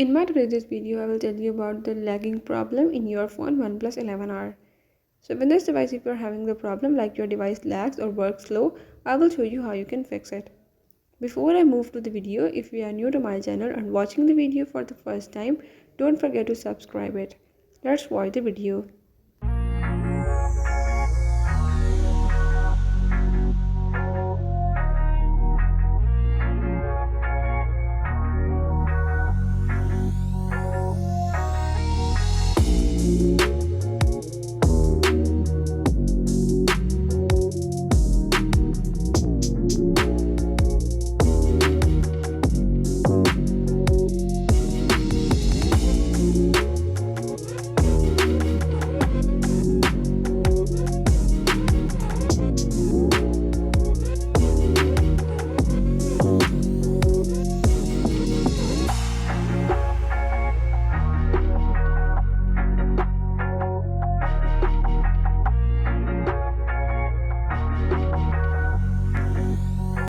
In my today's video, I will tell you about the lagging problem in your phone OnePlus 11R. So with this device, if you're having the problem like your device lags or works slow, I will show you how you can fix it. Before I move to the video, if you are new to my channel and watching the video for the first time, don't forget to subscribe it. Let's watch the video.